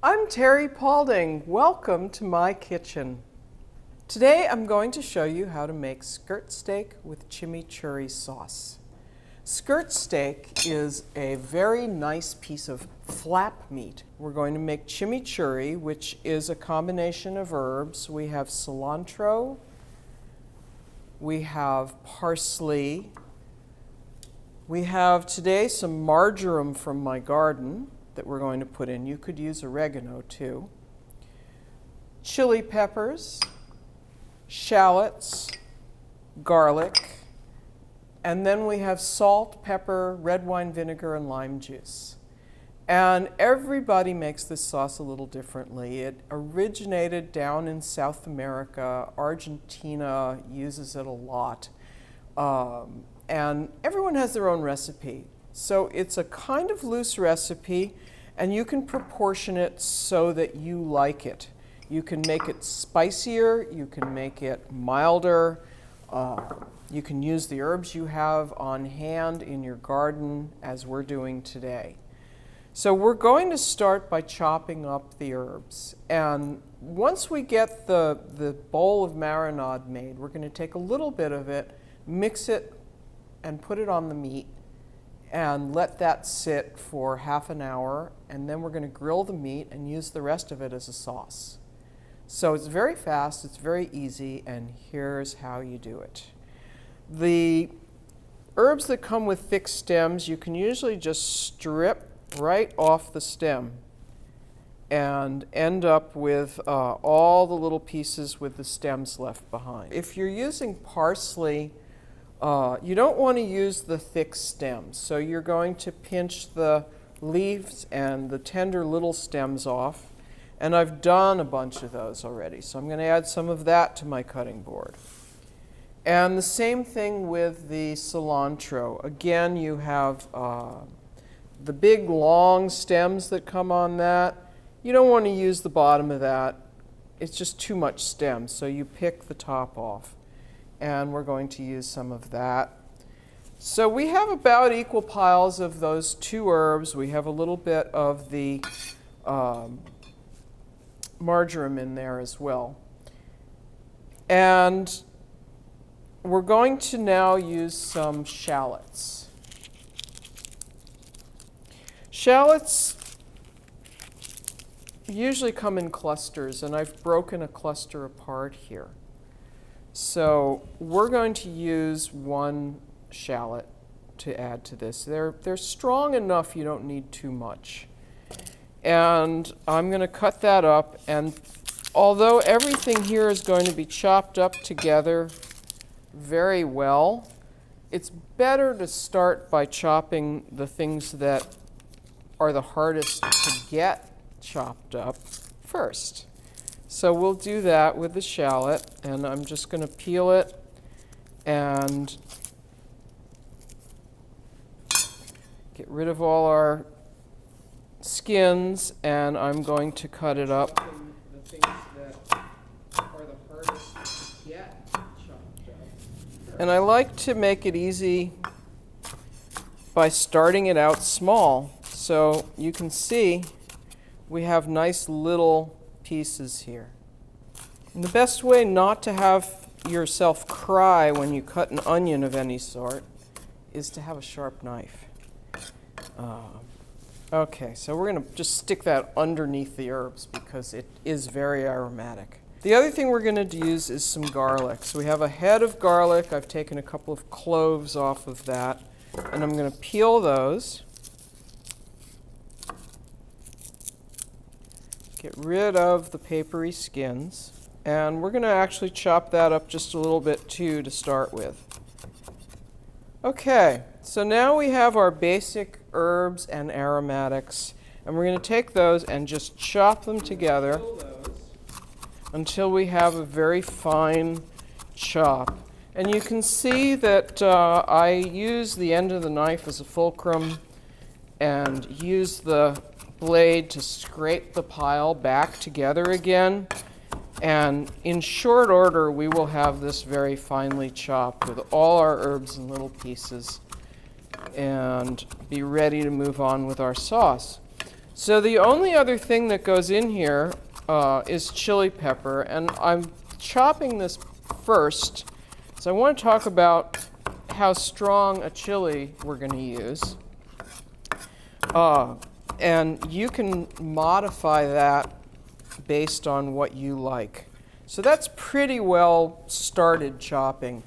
I'm Terry Paulding. Welcome to my kitchen. Today I'm going to show you how to make skirt steak with chimichurri sauce. Skirt steak is a very nice piece of flap meat. We're going to make chimichurri, which is a combination of herbs. We have cilantro, we have parsley, we have today some marjoram from my garden that we're going to put in. You could use oregano too. Chili peppers, shallots, garlic, and then we have salt, pepper, red wine vinegar, and lime juice. And everybody makes this sauce a little differently. It originated down in South America. Argentina uses it a lot. And everyone has their own recipe. So it's a kind of loose recipe, and you can proportion it so that you like it. You can make it spicier, you can make it milder, you can use the herbs you have on hand in your garden, as we're doing today. So we're going to start by chopping up the herbs. And once we get the bowl of marinade made, we're going to take a little bit of it, mix it, and put it on the meat, and let that sit for half an hour, and then we're going to grill the meat and use the rest of it as a sauce. So it's very fast, it's very easy, and here's how you do it. The herbs that come with thick stems, you can usually just strip right off the stem and end up with all the little pieces with the stems left behind. If you're using parsley, you don't want to use the thick stems, so you're going to pinch the leaves and the tender little stems off, and I've done a bunch of those already, so I'm going to add some of that to my cutting board. And the same thing with the cilantro. Again, you have the big long stems that come on that. You don't want to use the bottom of that. It's just too much stem, so you pick the top off. And we're going to use some of that. So we have about equal piles of those two herbs. We have a little bit of the marjoram in there as well. And we're going to now use some shallots. Shallots usually come in clusters, and I've broken a cluster apart here. So we're going to use one shallot to add to this. They're strong enough you don't need too much. And I'm going to cut that up, and although everything here is going to be chopped up together very well, it's better to start by chopping the things that are the hardest to get chopped up first. So we'll do that with the shallot, and I'm just going to peel it and get rid of all our skins, and I'm going to cut it up. The things that are the hardest to get chopped up. And I like to make it easy by starting it out small. So you can see we have nice little pieces here. And the best way not to have yourself cry when you cut an onion of any sort is to have a sharp knife. Okay, so we're going to just stick that underneath the herbs because it is very aromatic. The other thing we're going to use is some garlic. So we have a head of garlic. I've taken a couple of cloves off of that, and I'm going to peel those. Get rid of the papery skins, and we're going to actually chop that up just a little bit too to start with. Okay, so now we have our basic herbs and aromatics, and we're going to take those and just chop them together until we have a very fine chop. And you can see that I use the end of the knife as a fulcrum and use the blade to scrape the pile back together again. And in short order, we will have this very finely chopped with all our herbs in little pieces and be ready to move on with our sauce. So the only other thing that goes in here is chili pepper, and I'm chopping this first. So I want to talk about how strong a chili we're going to use. And you can modify that based on what you like. So that's pretty well started chopping.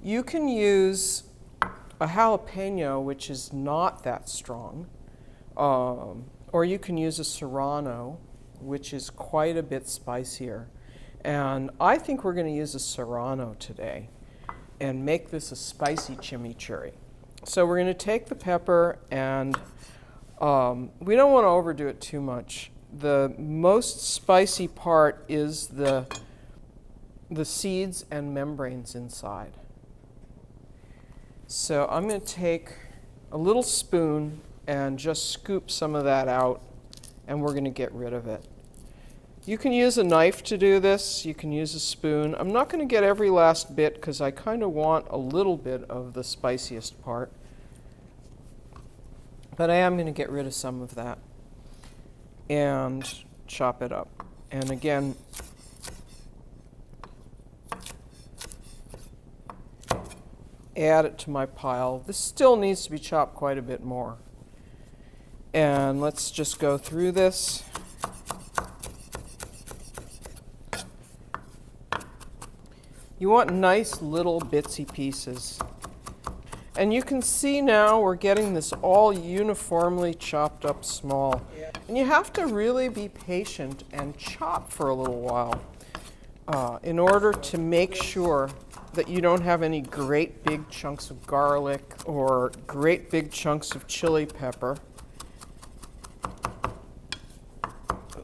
You can use a jalapeno, which is not that strong, or you can use a serrano, which is quite a bit spicier. And I think we're going to use a serrano today and make this a spicy chimichurri. So we're going to take the pepper, and we don't want to overdo it too much. The most spicy part is the seeds and membranes inside. So I'm going to take a little spoon and just scoop some of that out, and we're going to get rid of it. You can use a knife to do this. You can use a spoon. I'm not going to get every last bit because I kind of want a little bit of the spiciest part. But I am going to get rid of some of that and chop it up. And again, add it to my pile. This still needs to be chopped quite a bit more. And let's just go through this. You want nice little bitsy pieces. And you can see now we're getting this all uniformly chopped up small. And you have to really be patient and chop for a little while in order to make sure that you don't have any great big chunks of garlic or great big chunks of chili pepper.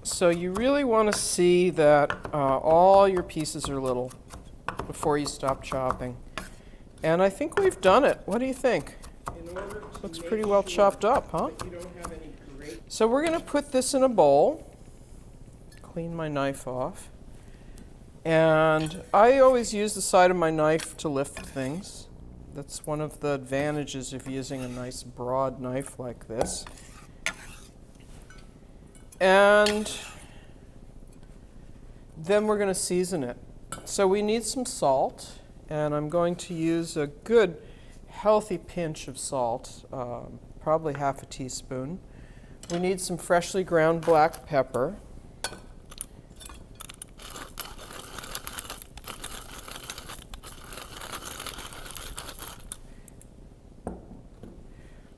So you really want to see that all your pieces are little before you stop chopping. And I think we've done it. What do you think? Looks pretty well chopped up, huh? So we're going to put this in a bowl. Clean my knife off. And I always use the side of my knife to lift things. That's one of the advantages of using a nice broad knife like this. And then we're going to season it. So we need some salt, and I'm going to use a good healthy pinch of salt, probably half a teaspoon. We need some freshly ground black pepper.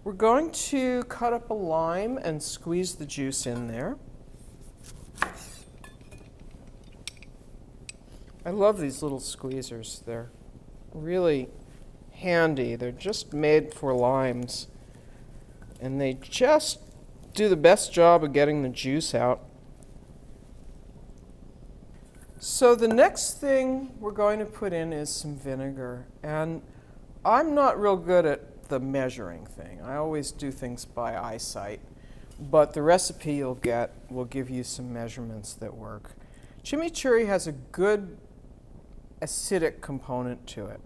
We're going to cut up a lime and squeeze the juice in there. I love these little squeezers. They're really handy. They're just made for limes. And they just do the best job of getting the juice out. So the next thing we're going to put in is some vinegar. And I'm not real good at the measuring thing. I always do things by eyesight. But the recipe you'll get will give you some measurements that work. Chimichurri has a good acidic component to it.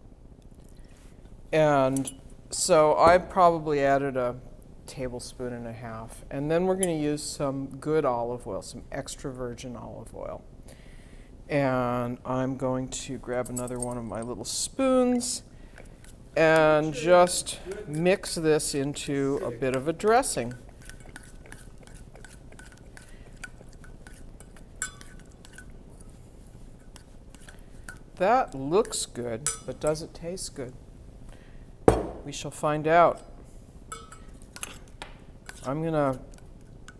And so I probably added a tablespoon and a half. And then we're going to use some good olive oil, some extra virgin olive oil. And I'm going to grab another one of my little spoons and just mix this into a bit of a dressing. That looks good, but does it taste good? We shall find out. I'm going to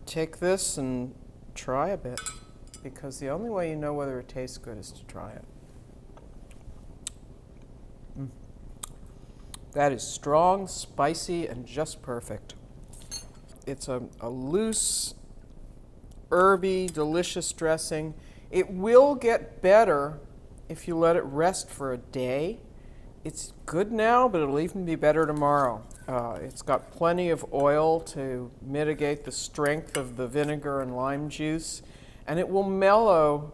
take this and try a bit, because the only way you know whether it tastes good is to try it. That is strong, spicy, and just perfect. It's a loose, herby, delicious dressing. It will get better if you let it rest for a day. It's good now, but it'll even be better tomorrow. It's got plenty of oil to mitigate the strength of the vinegar and lime juice, and it will mellow.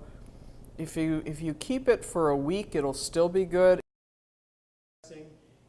If you keep it for a week, it'll still be good.